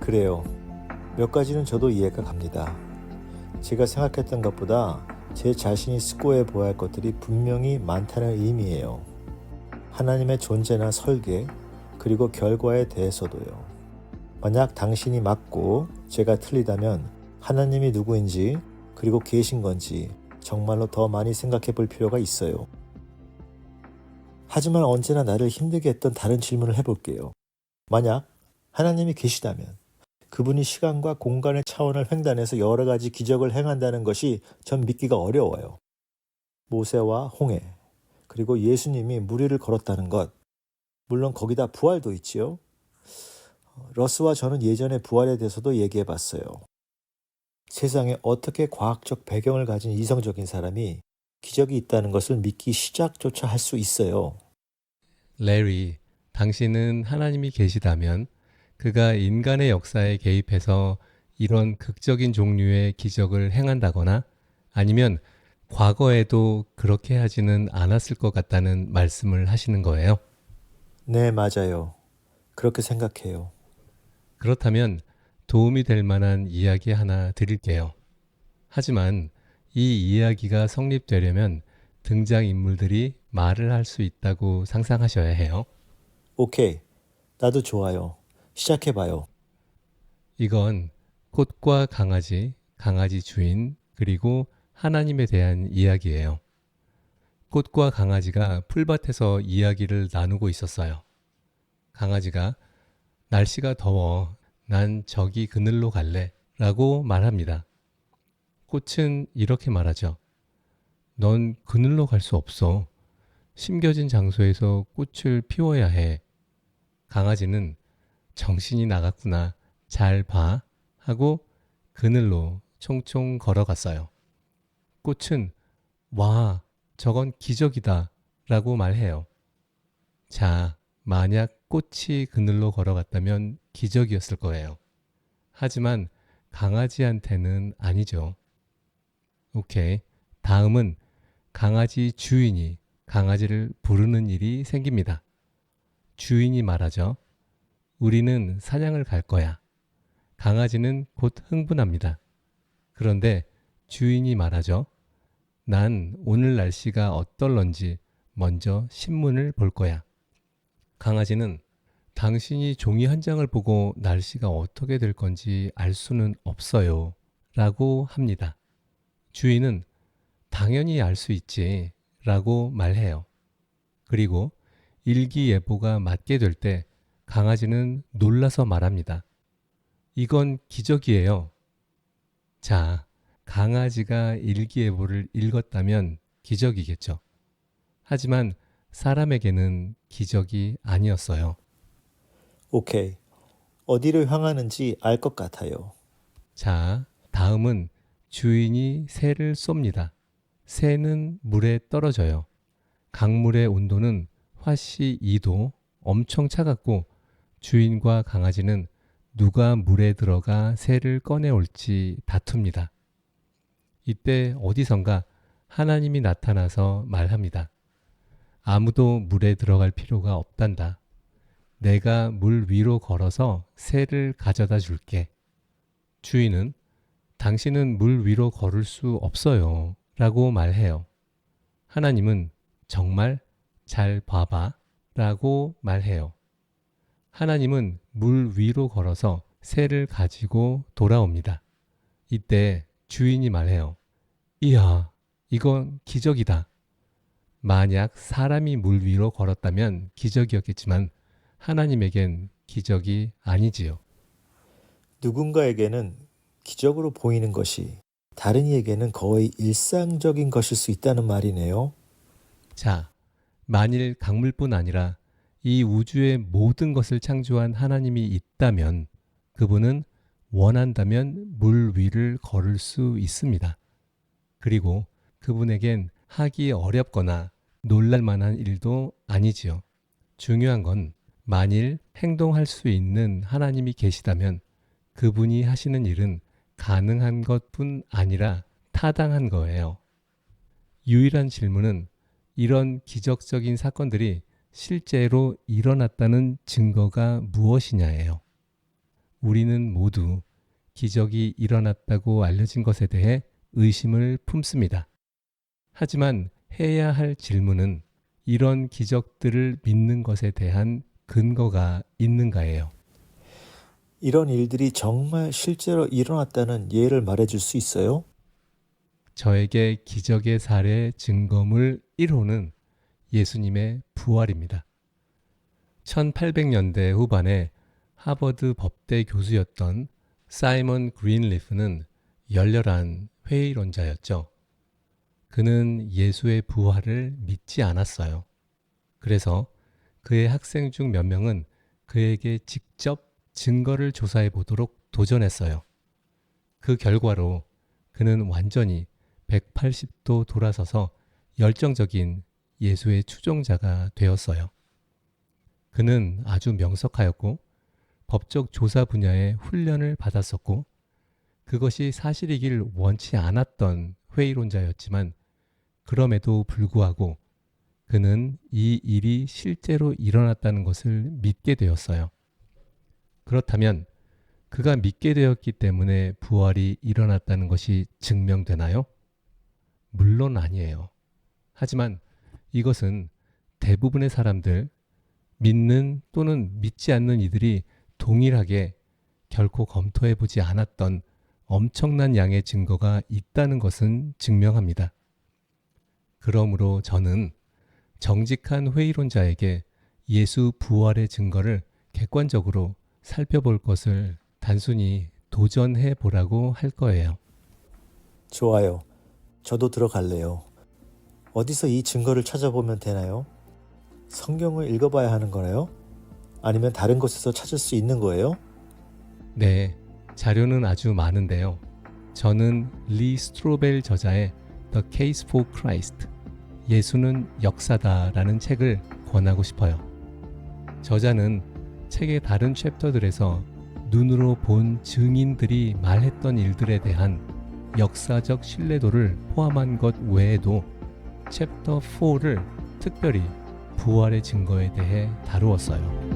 그래요. 몇 가지는 저도 이해가 갑니다. 제가 생각했던 것보다 제 자신이 수고해 보아야 할 것들이 분명히 많다는 의미예요. 하나님의 존재나 설계, 그리고 결과에 대해서도요. 만약 당신이 맞고 제가 틀리다면 하나님이 누구인지 그리고 계신 건지 정말로 더 많이 생각해 볼 필요가 있어요. 하지만 언제나 나를 힘들게 했던 다른 질문을 해볼게요. 만약 하나님이 계시다면 그분이 시간과 공간의 차원을 횡단해서 여러 가지 기적을 행한다는 것이 전 믿기가 어려워요. 모세와 홍해, 그리고 예수님이 물 위를 걸었다는 것, 물론 거기다 부활도 있지요. 러스와 저는 예전에 부활에 대해서도 얘기해 봤어요. 세상에 어떻게 과학적 배경을 가진 이성적인 사람이 기적이 있다는 것을 믿기 시작조차 할 수 있어요. 레리, 당신은 하나님이 계시다면 그가 인간의 역사에 개입해서 이런 극적인 종류의 기적을 행한다거나 아니면 과거에도 그렇게 하지는 않았을 것 같다는 말씀을 하시는 거예요. 네, 맞아요. 그렇게 생각해요. 그렇다면 도움이 될 만한 이야기 하나 드릴게요. 하지만 이 이야기가 성립되려면 등장인물들이 말을 할 수 있다고 상상하셔야 해요. 오케이. 나도 좋아요. 시작해봐요. 이건 꽃과 강아지, 강아지 주인, 그리고 하나님에 대한 이야기예요. 꽃과 강아지가 풀밭에서 이야기를 나누고 있었어요. 강아지가 날씨가 더워. 난 저기 그늘로 갈래. 라고 말합니다. 꽃은 이렇게 말하죠. 넌 그늘로 갈 수 없어. 심겨진 장소에서 꽃을 피워야 해. 강아지는 정신이 나갔구나. 잘 봐. 하고 그늘로 총총 걸어갔어요. 꽃은 와, 저건 기적이다. 라고 말해요. 자, 만약 꽃이 그늘로 걸어갔다면 기적이었을 거예요. 하지만 강아지한테는 아니죠. 오케이. 다음은 강아지 주인이 강아지를 부르는 일이 생깁니다. 주인이 말하죠. 우리는 사냥을 갈 거야. 강아지는 곧 흥분합니다. 그런데 주인이 말하죠. 난 오늘 날씨가 어떨런지 먼저 신문을 볼 거야. 강아지는 당신이 종이 한 장을 보고 날씨가 어떻게 될 건지 알 수는 없어요. 라고 합니다. 주인은 당연히 알 수 있지. 라고 말해요. 그리고 일기예보가 맞게 될 때 강아지는 놀라서 말합니다. 이건 기적이에요. 자, 강아지가 일기예보를 읽었다면 기적이겠죠. 하지만 사람에게는 기적이 아니었어요. 오케이. 어디를 향하는지 알 것 같아요. 자, 다음은 주인이 새를 쏩니다. 새는 물에 떨어져요. 강물의 온도는 화씨 2도, 엄청 차갑고 주인과 강아지는 누가 물에 들어가 새를 꺼내올지 다툽니다. 이때 어디선가 하나님이 나타나서 말합니다. 아무도 물에 들어갈 필요가 없단다. 내가 물 위로 걸어서 새를 가져다 줄게. 주인은 당신은 물 위로 걸을 수 없어요. 라고 말해요. 하나님은 정말 잘 봐봐. 라고 말해요. 하나님은 물 위로 걸어서 새를 가지고 돌아옵니다. 이때 주인이 말해요. 이야, 이건 기적이다. 만약 사람이 물 위로 걸었다면 기적이었겠지만 하나님에겐 기적이 아니지요. 누군가에게는 기적으로 보이는 것이 다른 이에게는 거의 일상적인 것일 수 있다는 말이네요. 자, 만일 강물뿐 아니라 이 우주의 모든 것을 창조한 하나님이 있다면 그분은 원한다면 물 위를 걸을 수 있습니다. 그리고 그분에겐 하기 어렵거나 놀랄 만한 일도 아니지요. 중요한 건 만일 행동할 수 있는 하나님이 계시다면 그분이 하시는 일은 가능한 것뿐 아니라 타당한 거예요. 유일한 질문은 이런 기적적인 사건들이 실제로 일어났다는 증거가 무엇이냐예요. 우리는 모두 기적이 일어났다고 알려진 것에 대해 의심을 품습니다. 하지만 해야 할 질문은 이런 기적들을 믿는 것에 대한 근거가 있는가예요. 이런 일들이 정말 실제로 일어났다는 예를 말해줄 수 있어요? 저에게 기적의 사례 증거물 1호는 예수님의 부활입니다. 1800년대 후반에 하버드 법대 교수였던 사이먼 그린리프는 열렬한 회의론자였죠. 그는 예수의 부활을 믿지 않았어요. 그래서 그의 학생 중 몇 명은 그에게 직접 증거를 조사해 보도록 도전했어요. 그 결과로 그는 완전히 180도 돌아서서 열정적인 예수의 추종자가 되었어요. 그는 아주 명석하였고 법적 조사 분야의 훈련을 받았었고 그것이 사실이길 원치 않았던 회의론자였지만 그럼에도 불구하고 그는 이 일이 실제로 일어났다는 것을 믿게 되었어요. 그렇다면 그가 믿게 되었기 때문에 부활이 일어났다는 것이 증명되나요? 물론 아니에요. 하지만 이것은 대부분의 사람들, 믿는 또는 믿지 않는 이들이 동일하게 결코 검토해보지 않았던 엄청난 양의 증거가 있다는 것은 증명합니다. 그러므로 저는 정직한 회의론자에게 예수 부활의 증거를 객관적으로 살펴볼 것을 단순히 도전해 보라고 할 거예요. 좋아요. 저도 들어갈래요. 어디서 이 증거를 찾아보면 되나요? 성경을 읽어봐야 하는 거나요? 아니면 다른 곳에서 찾을 수 있는 거예요? 네, 자료는 아주 많은데요. 저는 리 스트로벨 저자의 The Case for Christ, 예수는 역사다라는 책을 권하고 싶어요. 저자는 책의 다른 챕터들에서 눈으로 본 증인들이 말했던 일들에 대한 역사적 신뢰도를 포함한 것 외에도 챕터 4를 특별히 부활의 증거에 대해 다루었어요.